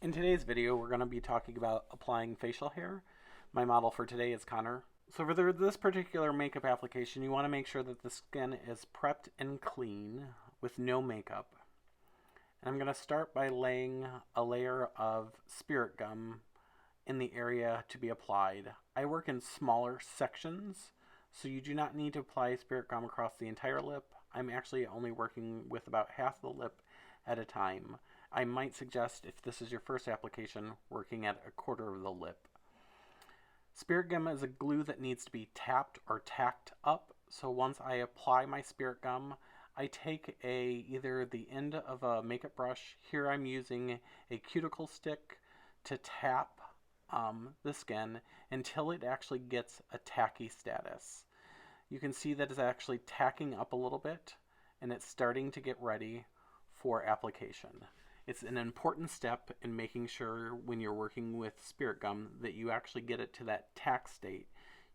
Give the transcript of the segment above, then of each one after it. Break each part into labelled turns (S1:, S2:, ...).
S1: In today's video, we're going to be talking about applying facial hair. My model for today is Connor. So for this particular makeup application, you want to make sure that the skin is prepped and clean with no makeup. And I'm going to start by laying a layer of spirit gum in the area to be applied. I work in smaller sections, so you do not need to apply spirit gum across the entire lip. I'm actually only working with about half the lip at a time. I might suggest, if this is your first application, working at a quarter of the lip. Spirit gum is a glue that needs to be tapped or tacked up. So once I apply my spirit gum, I take either the end of a makeup brush. Here I'm using a cuticle stick to tap the skin until it actually gets a tacky status. You can see that it's actually tacking up a little bit and it's starting to get ready for application. It's an important step in making sure when you're working with spirit gum that you actually get it to that tack state.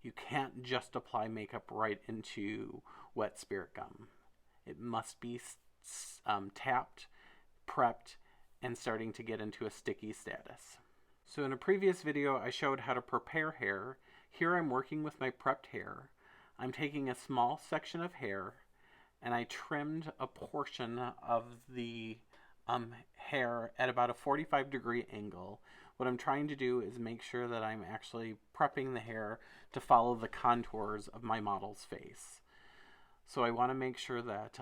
S1: You can't just apply makeup right into wet spirit gum. It must be tapped, prepped, and starting to get into a sticky status. So in a previous video, I showed how to prepare hair. Here I'm working with my prepped hair. I'm taking a small section of hair and I trimmed a portion of the hair at about a 45-degree angle. What I'm trying to do is make sure that I'm actually prepping the hair to follow the contours of my model's face. So I want to make sure that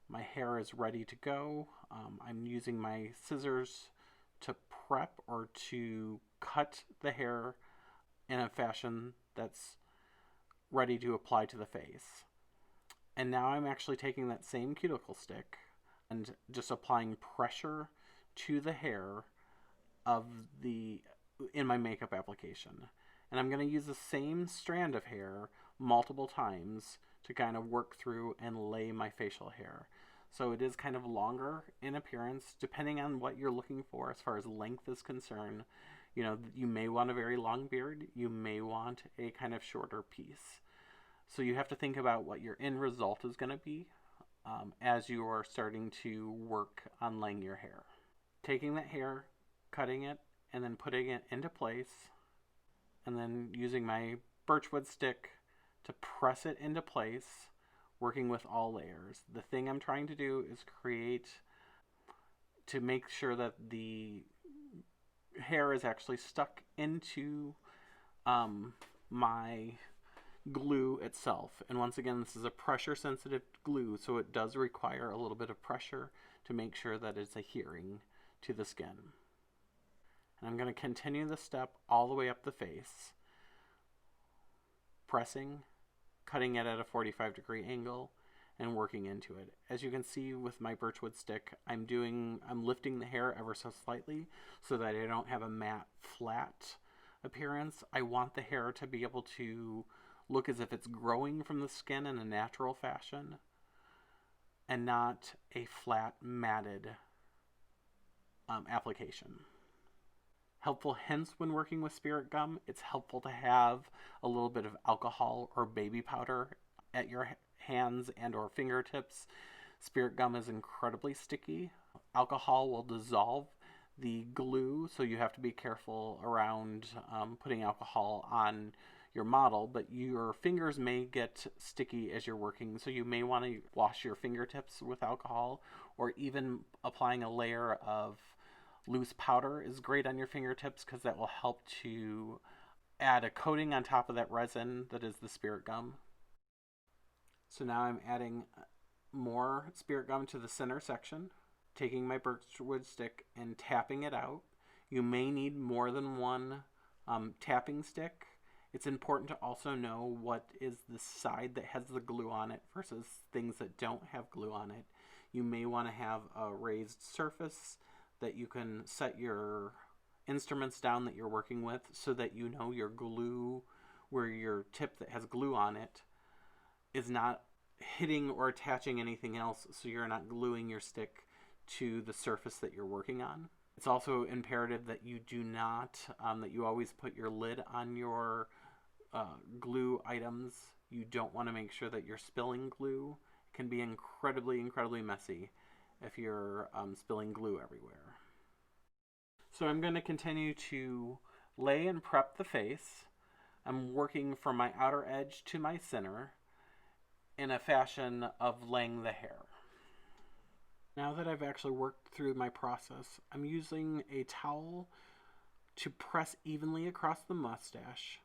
S1: my hair is ready to go. I'm using my scissors to prep or to cut the hair in a fashion that's ready to apply to the face. And now I'm actually taking that same cuticle stick and just applying pressure to the hair in my makeup application. And I'm going to use the same strand of hair multiple times to kind of work through and lay my facial hair. So it is kind of longer in appearance, depending on what you're looking for as far as length is concerned. You know, you may want a very long beard, you may want a kind of shorter piece. So you have to think about what your end result is going to be as you are starting to work on laying your hair. Taking that hair, cutting it, and then putting it into place, and then using my birchwood stick to press it into place, working with all layers. The thing I'm trying to do is to make sure that the hair is actually stuck into my glue itself. And once again, this is a pressure sensitive glue, so it does require a little bit of pressure to make sure that it's adhering to the skin. And I'm going to continue the step all the way up the face, pressing, cutting it at a 45-degree angle, and working into it. As you can see with my birchwood stick, I'm lifting the hair ever so slightly so that I don't have a matte, flat appearance. I want the hair to be able to look as if it's growing from the skin in a natural fashion and not a flat, matted application. Helpful hints when working with spirit gum: it's helpful to have a little bit of alcohol or baby powder at your hands and or fingertips. Spirit gum is incredibly sticky. Alcohol will dissolve the glue, so you have to be careful around putting alcohol on your model, but your fingers may get sticky as you're working, so you may want to wash your fingertips with alcohol, or even applying a layer of loose powder is great on your fingertips because that will help to add a coating on top of that resin that is the spirit gum. So now I'm adding more spirit gum to the center section, taking my birchwood stick and tapping it out. You may need more than one tapping stick. It's important to also know what is the side that has the glue on it versus things that don't have glue on it. You may want to have a raised surface that you can set your instruments down that you're working with so that you know your glue, where your tip that has glue on it is not hitting or attaching anything else, so you're not gluing your stick to the surface that you're working on. It's also imperative that you do not, that you always put your lid on your glue items. You don't want to make sure that you're spilling glue. It can be incredibly, incredibly messy if you're spilling glue everywhere. So I'm going to continue to lay and prep the face. I'm working from my outer edge to my center in a fashion of laying the hair. Now that I've actually worked through my process, I'm using a towel to press evenly across the mustache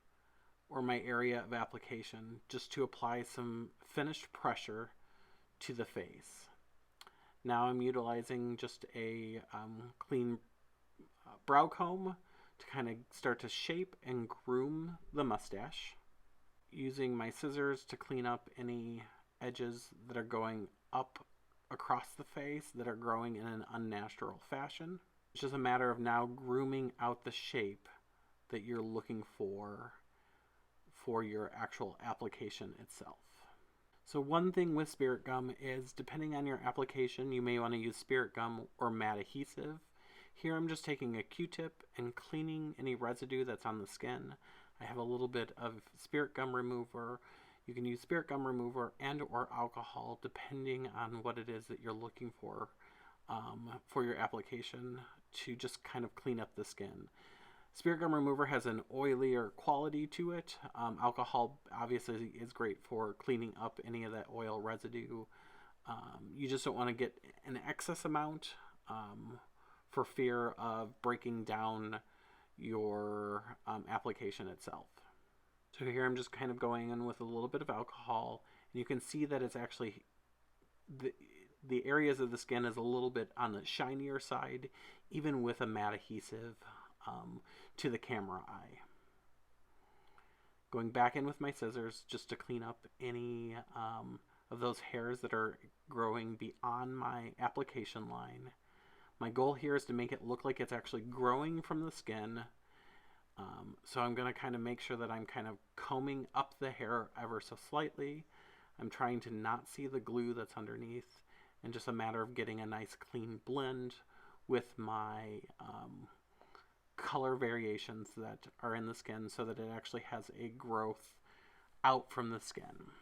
S1: or my area of application, just to apply some finished pressure to the face. Now I'm utilizing just a clean brow comb to kind of start to shape and groom the mustache, using my scissors to clean up any edges that are going up across the face that are growing in an unnatural fashion. It's just a matter of now grooming out the shape that you're looking for your actual application itself. So one thing with spirit gum is, depending on your application, you may want to use spirit gum or matte adhesive. Here I'm just taking a Q-tip and cleaning any residue that's on the skin. I have a little bit of spirit gum remover. You can use spirit gum remover and or alcohol depending on what it is that you're looking for your application, to just kind of clean up the skin. Spirit gum remover has an oilier quality to it. Alcohol obviously is great for cleaning up any of that oil residue. You just don't want to get an excess amount for fear of breaking down your application itself. So here I'm just kind of going in with a little bit of alcohol, and you can see that it's actually the areas of the skin is a little bit on the shinier side, even with a matte adhesive to the camera eye. Going back in with my scissors just to clean up any of those hairs that are growing beyond my application line. My goal here is to make it look like it's actually growing from the skin. So I'm going to kind of make sure that I'm kind of combing up the hair ever so slightly. I'm trying to not see the glue that's underneath, and just a matter of getting a nice clean blend with my color variations that are in the skin, so that it actually has a growth out from the skin.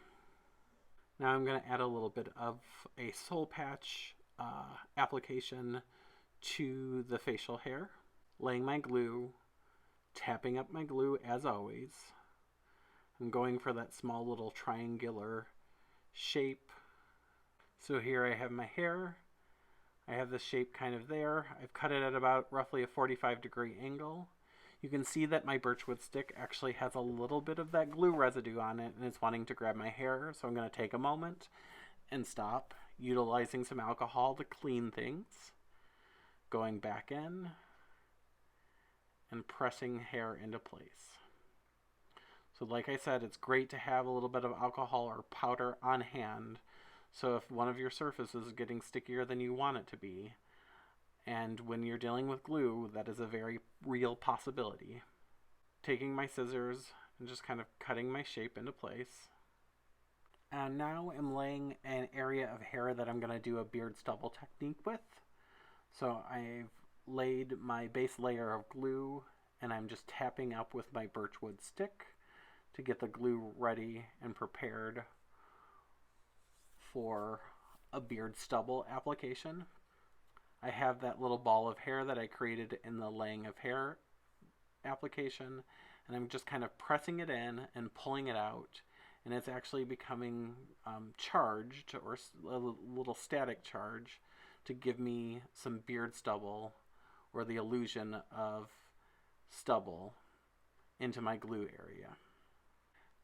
S1: Now I'm going to add a little bit of a soul patch application to the facial hair, laying my glue, tapping up my glue as always. I'm going for that small little triangular shape. So here I have my hair. I have the shape kind of there. I've cut it at about roughly a 45-degree angle. You can see that my birchwood stick actually has a little bit of that glue residue on it, and it's wanting to grab my hair. So I'm going to take a moment and stop, utilizing some alcohol to clean things, going back in and pressing hair into place. So like I said, it's great to have a little bit of alcohol or powder on hand. So if one of your surfaces is getting stickier than you want it to be, and when you're dealing with glue, that is a very real possibility. Taking my scissors and just kind of cutting my shape into place. And now I'm laying an area of hair that I'm going to do a beard stubble technique with. So I've laid my base layer of glue, and I'm just tapping up with my birchwood stick to get the glue ready and prepared for a beard stubble application. I have that little ball of hair that I created in the laying of hair application, and I'm just kind of pressing it in and pulling it out, and it's actually becoming charged, or a little static charge, to give me some beard stubble, or the illusion of stubble, into my glue area.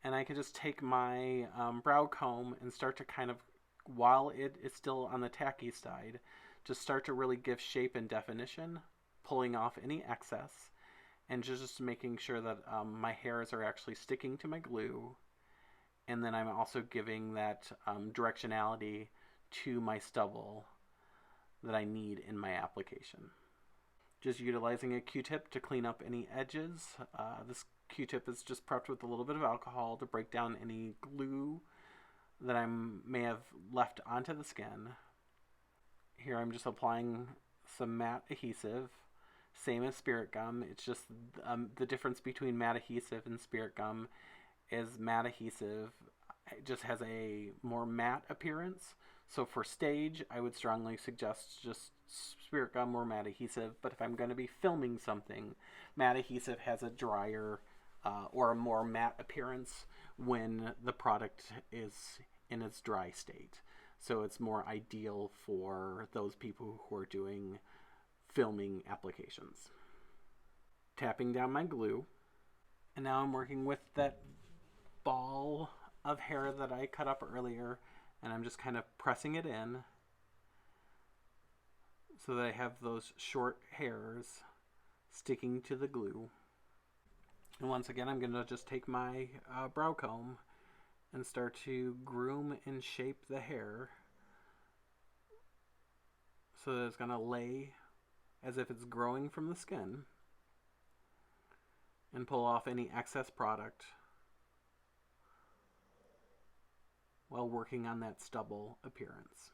S1: And I can just take my brow comb and start to kind of, while it is still on the tacky side, just start to really give shape and definition, pulling off any excess, and just making sure that my hairs are actually sticking to my glue. And then I'm also giving that directionality to my stubble that I need in my application. Just utilizing a Q-tip to clean up any edges. This Q-tip is just prepped with a little bit of alcohol to break down any glue that I may have left onto the skin. Here I'm just applying some matte adhesive, same as spirit gum. It's just the difference between matte adhesive and spirit gum is matte adhesive it just has a more matte appearance. So for stage, I would strongly suggest just Spirit Gum or matte adhesive, but if I'm going to be filming something, matte adhesive has a drier or a more matte appearance when the product is in its dry state. So it's more ideal for those people who are doing filming applications. Tapping down my glue, and now I'm working with that ball of hair that I cut up earlier, and I'm just kind of pressing it in so that I have those short hairs sticking to the glue. And once again, I'm going to just take my brow comb and start to groom and shape the hair so that it's going to lay as if it's growing from the skin, and pull off any excess product while working on that stubble appearance.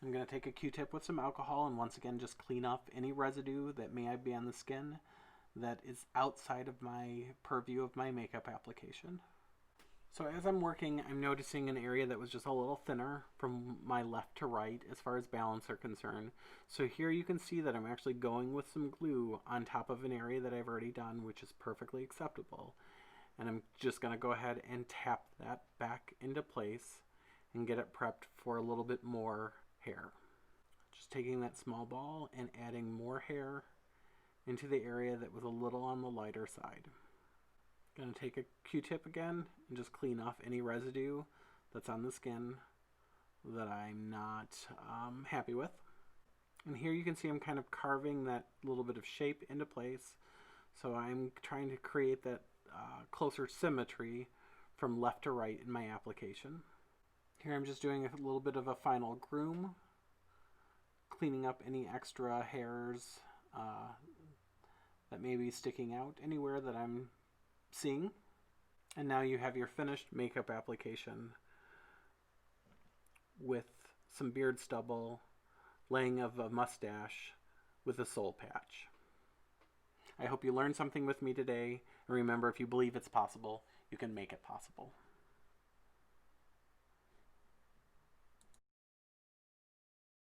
S1: I'm going to take a Q-tip with some alcohol and once again just clean up any residue that may be on the skin that is outside of my purview of my makeup application. So as I'm working, I'm noticing an area that was just a little thinner from my left to right as far as balance are concerned. So here you can see that I'm actually going with some glue on top of an area that I've already done, which is perfectly acceptable. And I'm just going to go ahead and tap that back into place and get it prepped for a little bit more hair. Just taking that small ball and adding more hair into the area that was a little on the lighter side. Going to take a Q-tip again and just clean off any residue that's on the skin that I'm not happy with. And here you can see I'm kind of carving that little bit of shape into place. So I'm trying to create that closer symmetry from left to right in my application. Here I'm just doing a little bit of a final groom, cleaning up any extra hairs that may be sticking out anywhere that I'm seeing. And now you have your finished makeup application with some beard stubble, laying of a mustache with a soul patch. I hope you learned something with me today, and remember, if you believe it's possible, you can make it possible.